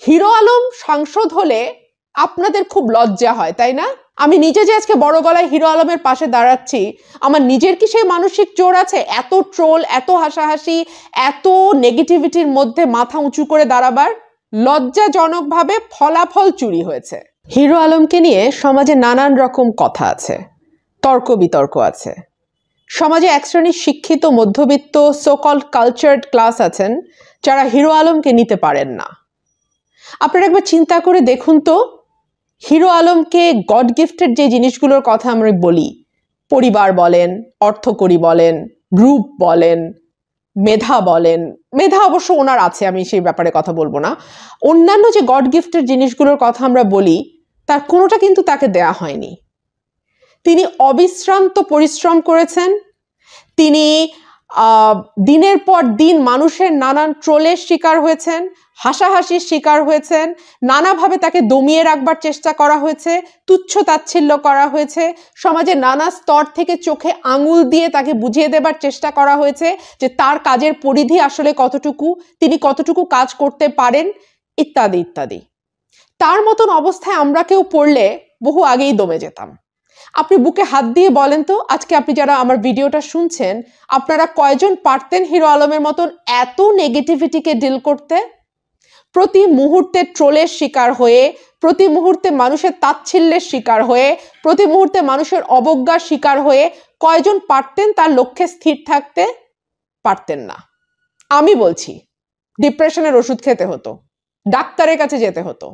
Hero Alam সাংসদ হলে আপনাদের খুব লজ্জা হয়, তাই না? আমি নিজে যে আজকে বড় গলায় হিরো আলমের পাশে দাঁড়াচ্ছি, আমার নিজের কি সেই মানসিক জোর আছে এত ট্রোল, এত হাসাহাসি, এত নেগেটিভিটির মধ্যে মাথা উঁচু করে দাঁড়াবার? লজ্জাজনকভাবে ফলাফল চুরি হয়েছে। হিরো আলমকে নিয়ে সমাজে নানান রকম কথা আছে, তর্ক বিতর্ক আছে। সমাজে এক শ্রেণীর শিক্ষিত মধ্যবিত্ত সো-কল্ড কালচার্ড ক্লাস আছেন যারা হিরো আলমকে নিতে পারেন না। আপনারা একবার চিন্তা করে দেখুন তো, হিরো আলমকে গড গিফটেড যে জিনিসগুলোর কথা আমরা বলি, পরিবার বলেন, অর্থকড়ি বলেন, গ্রুপ বলেন, মেধা বলেন, মেধা অবশ্য ওনার আছে, আমি সেই ব্যাপারে কথা বলবো না, অন্যান্য যে গড গিফটেড জিনিসগুলোর কথা আমরা বলি তার কোনোটা কিন্তু তাকে দেয়া হয়নি। তিনি অবিশ্রান্ত পরিশ্রম করেছেন, তিনি দিনের পর দিন মানুষের নানান ট্রোলের শিকার হয়েছেন, হাসাহাসির শিকার হয়েছেন, নানাভাবে তাকে দমিয়ে রাখবার চেষ্টা করা হয়েছে, তুচ্ছ তাচ্ছিল্য করা হয়েছে, সমাজের নানা স্তর থেকে চোখে আঙুল দিয়ে তাকে বুঝিয়ে দেবার চেষ্টা করা হয়েছে যে তার কাজের পরিধি আসলে কতটুকু, তিনি কতটুকু কাজ করতে পারেন, ইত্যাদি ইত্যাদি। তার মতন অবস্থায় আমরা কেউ পড়লে বহু আগেই দমে যেতাম। আপনি বুকে হাত দিয়ে বলেন তো, আজকে আপনি যারা আমার ভিডিওটা শুনছেন, আপনারা কয়জন পারতেন হিরো আলমের মতন এত নেগেটিভিটিকে ডিল করতে? প্রতি মুহূর্তে ট্রোলের শিকার হয়ে, প্রতি মুহূর্তে মানুষের তাচ্ছিল্যের শিকার হয়ে, প্রতি মুহূর্তে মানুষের অবজ্ঞার শিকার হয়ে কয়জন পারতেন তার লক্ষ্যে স্থির থাকতে? পারতেন না। আমি বলছি, ডিপ্রেশনের ওষুধ খেতে হতো, ডাক্তারের কাছে যেতে হতো,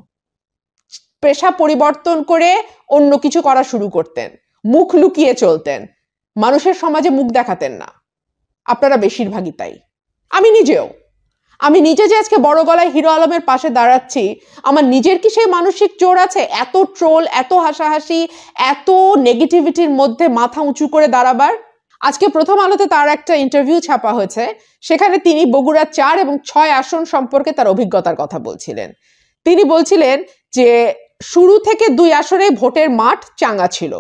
পেশা পরিবর্তন করে অন্য কিছু করা শুরু করতেন, মুখ লুকিয়ে চলতেন, মানুষের সমাজে মুখ দেখাতেন না। আপনারা বেশিরভাগই তাই। আমি নিজে যে আজকে বড় গলায় হিরো আলমের পাশে দাঁড়াচ্ছি, আমার নিজের কি সেই মানসিক জোর আছে এত ট্রোল, এত হাসাহাসি, এত নেগেটিভিটির মধ্যে মাথা উঁচু করে দাঁড়াবার? আজকে প্রথম আলোতে তার একটা ইন্টারভিউ ছাপা হয়েছে, সেখানে তিনি বগুড়া 4 এবং 6 আসন সম্পর্কে তার অভিজ্ঞতার কথা বলছিলেন। তিনি বলছিলেন যে শুরু থেকে 2 আসনে ভোটের মাঠ চাঙ্গা ছিল,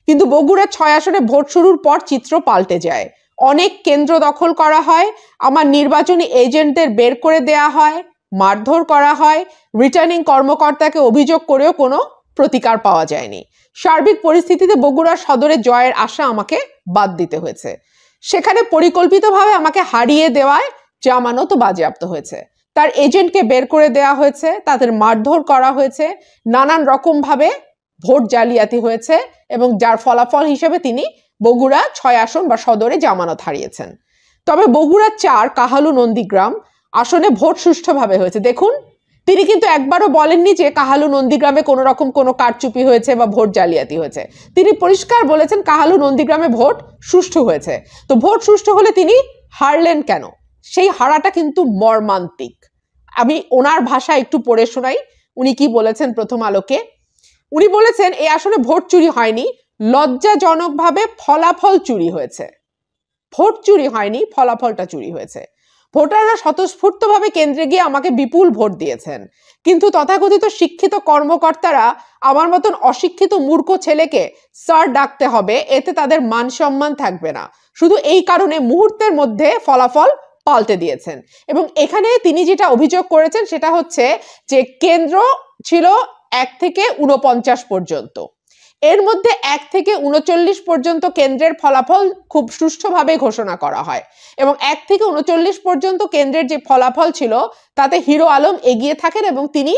কিন্তু বগুড়া 6 আসনে ভোট শুরুর পর চিত্র পাল্টে যায়। অনেক কেন্দ্র দখল করা হয়, আমার নির্বাচনী এজেন্টদের বের করে দেয়া হয়, মারধর করা হয়, রিটার্নিং কর্মকর্তাকে অভিযোগ করেও কোনো প্রতিকার পাওয়া যায়নি। সার্বিক পরিস্থিতিতে বগুড়া সদরে জয়ের আশা আমাকে বাদ দিতে হয়েছে। সেখানে পরিকল্পিতভাবে আমাকে হারিয়ে দেওয়ায় জামানত বাজেয়াপ্ত হয়েছে, তার এজেন্টকে বের করে দেওয়া হয়েছে, তাদের মারধর করা হয়েছে, নানান রকম ভাবে ভোট জালিয়াতি হয়েছে এবং যার ফলাফল হিসেবে তিনি বগুড়া 6 আসন বা সদরে জামানত হারিয়েছেন। তবে বগুড়া 4 কাহালু নন্দীগ্রাম আসনে ভোট সুষ্ঠুভাবে হয়েছে। দেখুন, তিনি কিন্তু একবারও বলেননি যে কাহালু নন্দীগ্রামে কোনো রকম কোনো কারচুপি হয়েছে বা ভোট জালিয়াতি হয়েছে। তিনি পরিষ্কার বলেছেন কাহালু নন্দীগ্রামে ভোট সুষ্ঠু হয়েছে। তো ভোট সুষ্ঠু হলে তিনি হারলেন কেন? সেই হারাটা কিন্তু মর্মান্তিক। আমি ওনার ভাষা একটু পড়ে শোনাই, উনি কি বলেছেন প্রথম আলোকে। উনি বলেছেন এই আসলে ভোট চুরি হয়নি, লজ্জাজনকভাবে ফলাফল চুরি হয়েছে। ভোট চুরি হয়নি, ফলাফলটা চুরি হয়েছে। ভোটাররা স্বতঃস্ফূর্তভাবে কেন্দ্রে গিয়ে আমাকে বিপুল ভোট দিয়েছেন, কিন্তু তথাকথিত শিক্ষিত কর্মকর্তারা আমার মতন অশিক্ষিত মূর্খ ছেলেকে স্যার ডাকতে হবে, এতে তাদের মান সম্মান থাকবে না। শুধু এই কারণে মুহূর্তের মধ্যে ফলাফল পাল্টে দিয়েছেন। এবং এখানে তিনি যেটা অভিযোগ করেছেন সেটা হচ্ছে যে কেন্দ্র ছিল 1 থেকে 49 পর্যন্ত, এর মধ্যে 1 থেকে 39 পর্যন্ত কেন্দ্রের ফলাফল খুব সুষ্ঠুভাবে ঘোষণা করা হয় এবং 1 থেকে 39 পর্যন্ত কেন্দ্রের যে ফলাফল ছিল তাতে হিরো আলম এগিয়ে থাকেন এবং তিনি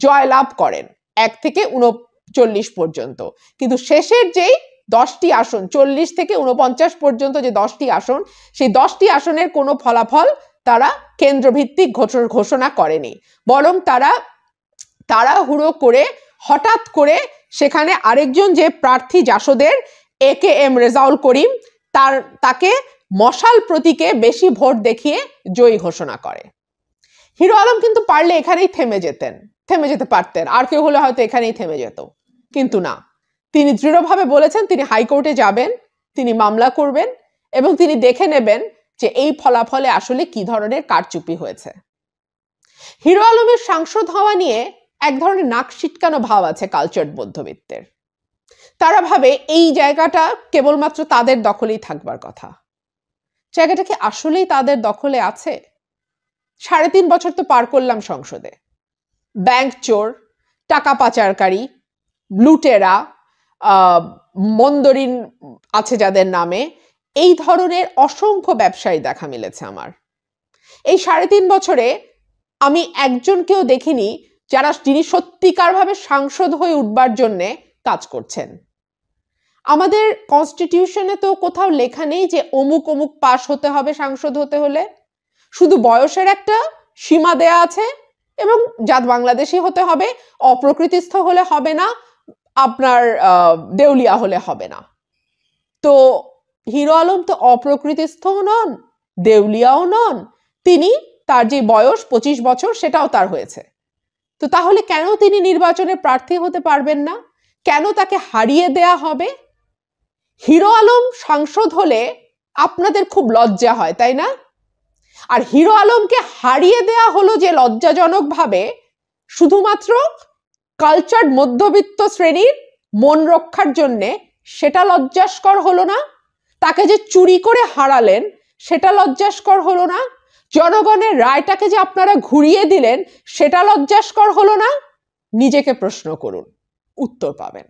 জয়লাভ করেন 1 থেকে 39 পর্যন্ত। কিন্তু শেষের যেই 10টি আসন, 40 থেকে 49 পর্যন্ত যে 10টি আসন, সেই 10টি আসনের কোনো ফলাফল তারা কেন্দ্রভিত্তিক ঘোষণা করেনি, বরং তাড়াহুড়ো করে হঠাৎ করে সেখানে আরেকজন যে প্রার্থী জাসদের AKM রেজাউল করিম, তাকে মশাল প্রতীকে বেশি ভোট দেখিয়ে জয়ী ঘোষণা করে। হিরো আলম কিন্তু পারলে এখানেই থেমে যেতে পারতেন, আর কেউ হলে হয়তো এখানেই থেমে যেত, কিন্তু না, তিনি দৃঢ়ভাবে বলেছেন তিনি হাইকোর্টে যাবেন, তিনি মামলা করবেন এবং তিনি দেখে নেবেন যে এই ফলাফলে আসলে কি ধরনের কারচুপি হয়েছে। হিরো আলমের সাংসদ হওয়া নিয়ে এক ধরনের নাক সিটকানো ভাব আছে কালচার্ড মধ্যবিত্তের। তারা ভাবে এই জায়গাটা কেবলমাত্র তাদের দখলেই থাকবার কথা। জায়গাটা কি আসলেই তাদের দখলে আছে? 3.5 বছর তো পার করলাম সংসদে, ব্যাংক চোর, টাকা পাচারকারী, লুটেরা, মন্দরিন আছে যাদের নামে, এই ধরনের অসংখ্য ব্যবসায়ী দেখা মিলেছে আমার। এই 3.5 বছরে আমি একজনকেও দেখিনি যিনি সত্যিকারভাবে সাংসদ হয়ে উঠবার জন্যে কাজ করছেন। আমাদের কনস্টিটিউশনে তো কোথাও লেখা নেই যে অমুক অমুক পাস হতে হবে সাংসদ হতে হলে, শুধু বয়সের একটা সীমা দেয়া আছে এবং জাত বাংলাদেশি হতে হবে, অপ্রকৃতিস্থ হলে হবে না, আপনার দেউলিয়া হলে হবে না। তো হিরো আলম তো অপ্রকৃতিস্থও নন, দেউলিয়াও নন, তিনি তার যে বয়স 25 বছর সেটাও তার হয়েছে। তো তাহলে কেন তিনি নির্বাচনে প্রার্থী হতে পারবেন না? কেন তাকে হারিয়ে দেয়া হবে? হিরো আলম সাংসদ হলে আপনাদের খুব লজ্জা হয়, তাই না? আর হিরো আলমকে হারিয়ে দেয়া হলো যে লজ্জাজনক ভাবে, শুধুমাত্র কালচার্ড মধ্যবিত্ত শ্রেণীর মন রক্ষার জন্যে, সেটা লজ্জাস্কর হলো না? তাকে যে চুরি করে হারালেন সেটা লজ্জাস্কর হলো না? জনগণের রায়টাকে যে আপনারা ঘুরিয়ে দিলেন সেটা লজ্জাস্কর হলো না? নিজেকে প্রশ্ন করুন, উত্তর পাবেন।